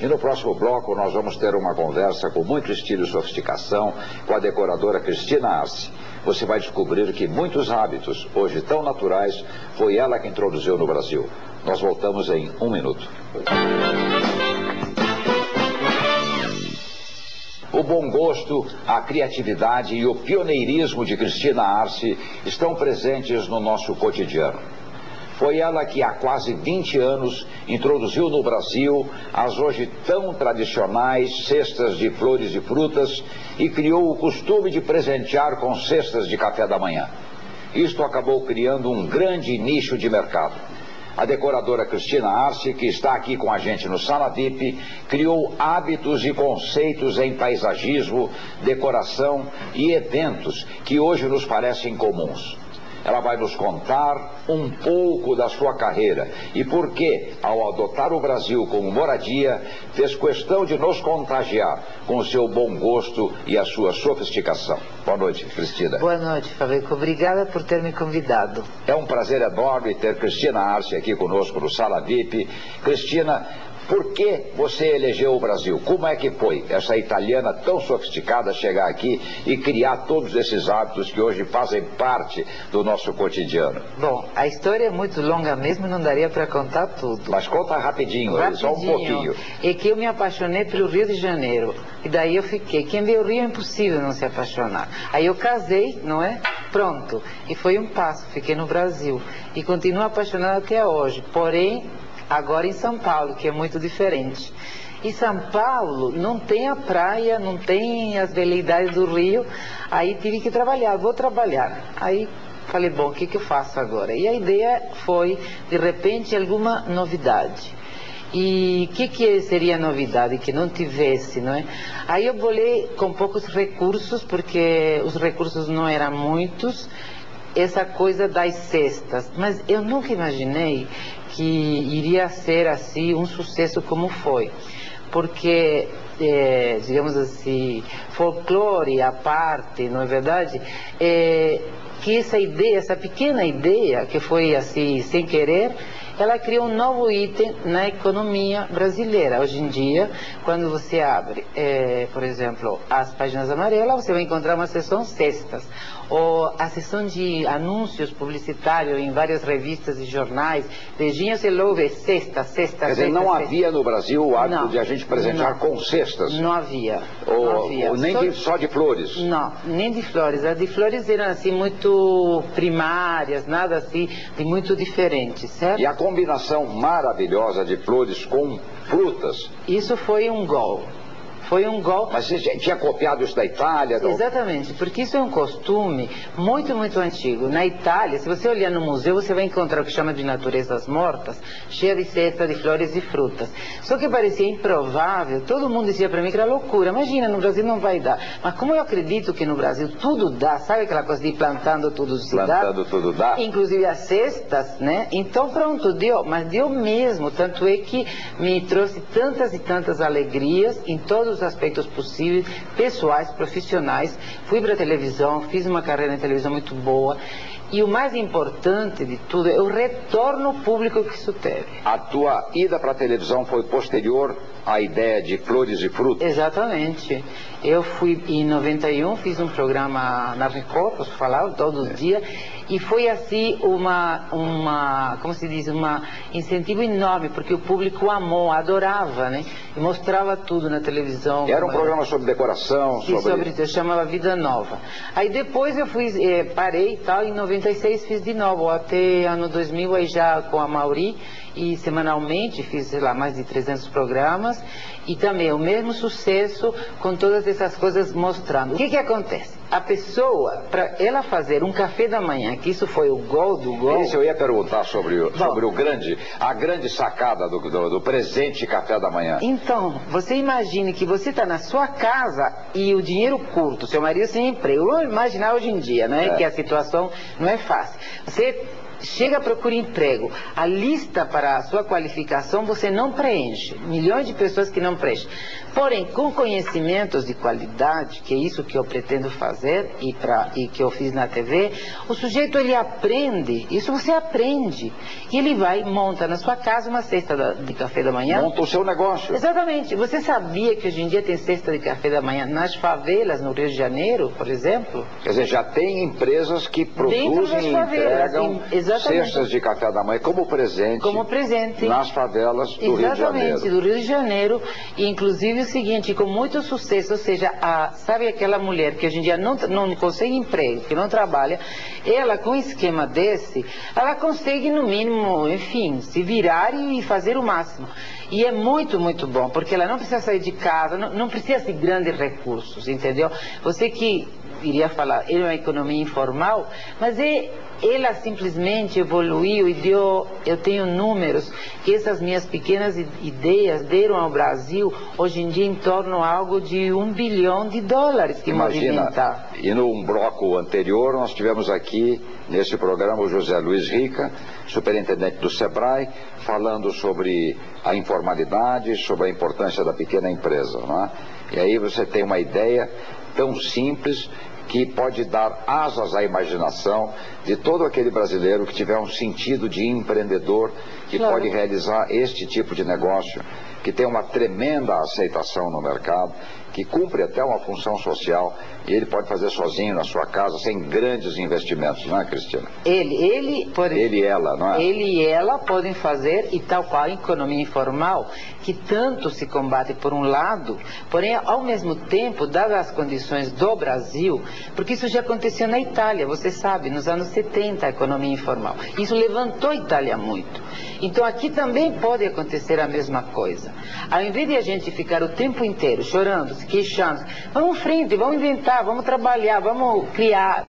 E no próximo bloco nós vamos ter uma conversa com muito estilo e sofisticação com a decoradora Cristina Arce. Você vai descobrir que muitos hábitos, hoje tão naturais, foi ela que introduziu no Brasil. Nós voltamos em 1 minuto. O bom gosto, a criatividade e o pioneirismo de Cristina Arce estão presentes no nosso cotidiano. Foi ela que há quase 20 anos introduziu no Brasil as hoje tão tradicionais cestas de flores e frutas e criou o costume de presentear com cestas de café da manhã. Isto acabou criando um grande nicho de mercado. A decoradora Cristina Arce, que está aqui com a gente no Sala VIP, criou hábitos e conceitos em paisagismo, decoração e eventos que hoje nos parecem comuns. Ela vai nos contar um pouco da sua carreira e por que, ao adotar o Brasil como moradia, fez questão de nos contagiar com o seu bom gosto e a sua sofisticação. Boa noite, Cristina. Boa noite, Faveco. Obrigada por ter me convidado. É um prazer enorme ter Cristina Arce aqui conosco no Sala VIP. Cristina, por que você elegeu o Brasil? Como é que foi essa italiana tão sofisticada chegar aqui e criar todos esses hábitos que hoje fazem parte do nosso cotidiano? Bom, a história é muito longa mesmo, não daria para contar tudo. Mas conta rapidinho, só um pouquinho. É que eu me apaixonei pelo Rio de Janeiro. E daí eu fiquei. Quem vê o Rio é impossível não se apaixonar. Aí eu casei, não é? Pronto. E foi um passo. Fiquei no Brasil. E continuo apaixonada até hoje. Porém, agora em São Paulo, que é muito diferente. E São Paulo não tem a praia, não tem as veleidades do Rio. Aí tive que trabalhar, vou trabalhar. Aí falei, bom, o que eu faço agora? E a ideia foi, de repente, alguma novidade. E o que seria novidade que não tivesse, não é? Aí eu bolei com poucos recursos, porque os recursos não eram muitos, essa coisa das cestas. Mas eu nunca imaginei que iria ser assim um sucesso como foi, porque digamos assim, folclore à parte, não é verdade? Que essa ideia, essa pequena ideia que foi assim sem querer, ela criou um novo item na economia brasileira. Hoje em dia, quando você abre, por exemplo, as páginas amarelas, você vai encontrar uma seção cestas, ou a seção de anúncios publicitários em várias revistas e jornais. Vejinha, você louve cesta. Quer dizer, não havia no Brasil o hábito de a gente presentear com cestas? Não havia. Ou nem só de flores? Não, nem de flores. As de flores eram assim muito primárias, nada assim de muito diferente, certo? E a combinação maravilhosa de flores com frutas? Isso foi um gol. Foi um gol. Mas você tinha copiado isso da Itália? Não? Exatamente, porque isso é um costume muito, muito antigo. Na Itália, se você olhar no museu, você vai encontrar o que chama de naturezas mortas, cheia de cesta de flores e frutas. Só que parecia improvável, todo mundo dizia para mim que era loucura. Imagina, no Brasil não vai dar. Mas como eu acredito que no Brasil tudo dá, sabe aquela coisa de plantando tudo se dá? Plantando tudo dá? Inclusive as cestas, né? Então pronto, deu, mas deu mesmo. Tanto é que me trouxe tantas e tantas alegrias em todos os aspectos possíveis, pessoais, profissionais. Fui para a televisão, fiz uma carreira na televisão muito boa. E o mais importante de tudo é o retorno público que isso teve. A tua ida para a televisão foi posterior à ideia de flores e frutas? Exatamente. Eu fui em 91, fiz um programa na Record, posso falar, todo dia, e foi assim como se diz, incentivo enorme, porque o público amou, adorava, né? E mostrava tudo na televisão. Era um programa sobre decoração? Eu chamava Vida Nova. Aí depois eu parei e tal, em 96 fiz de novo, até ano 2000, aí já com a Mauri, e semanalmente fiz, sei lá, mais de 300 programas, e também o mesmo sucesso com todas essas coisas mostrando. O que acontece? A pessoa, para ela fazer um café da manhã, que isso foi o gol do gol... Isso eu ia perguntar sobre a grande sacada do presente café da manhã. Então, você imagine que você está na sua casa e o dinheiro curto, seu marido sem emprego. Vamos imaginar hoje em dia, né? Que a situação não é fácil. Você chega, procura emprego, a lista para a sua qualificação você não preenche, milhões de pessoas que não preenchem. Porém, com conhecimentos de qualidade, que é isso que eu pretendo fazer e que eu fiz na TV, o sujeito ele aprende, isso você aprende. E ele vai, monta na sua casa uma cesta de café da manhã. Monta o seu negócio. Exatamente. Você sabia que hoje em dia tem cesta de café da manhã nas favelas, no Rio de Janeiro, por exemplo? Quer dizer, já tem empresas que produzem e entregam cestas de café da manhã como presente nas favelas do Rio de Janeiro. Exatamente, do Rio de Janeiro. E inclusive o seguinte, com muito sucesso, ou seja, sabe aquela mulher que hoje em dia não consegue emprego, que não trabalha, ela com um esquema desse, ela consegue no mínimo, enfim, se virar e fazer o máximo. E é muito, muito bom, porque ela não precisa sair de casa, não precisa de grandes recursos, entendeu? Você que iria falar, é uma economia informal, mas ela simplesmente evoluiu e deu, eu tenho números, que essas minhas pequenas ideias deram ao Brasil, hoje em dia, em torno a algo de $1 bilhão que movimenta. E no bloco anterior, nós tivemos aqui, nesse programa, o José Luiz Rica, superintendente do SEBRAE, falando sobre a informalidade, sobre a importância da pequena empresa, não é? E aí você tem uma ideia tão simples que pode dar asas à imaginação de todo aquele brasileiro que tiver um sentido de empreendedor, que pode realizar este tipo de negócio, que tem uma tremenda aceitação no mercado, que cumpre até uma função social, e ele pode fazer sozinho na sua casa, sem grandes investimentos, não é, Cristina? Ele e ela, não é? Ele e ela podem fazer, e tal qual a economia informal, que tanto se combate por um lado, porém, ao mesmo tempo, dadas as condições do Brasil, porque isso já aconteceu na Itália, você sabe, nos anos 70, a economia informal. Isso levantou a Itália muito. Então, aqui também pode acontecer a mesma coisa. Ao invés de a gente ficar o tempo inteiro chorando, se queixando, vamos em frente, vamos inventar, vamos trabalhar, vamos criar.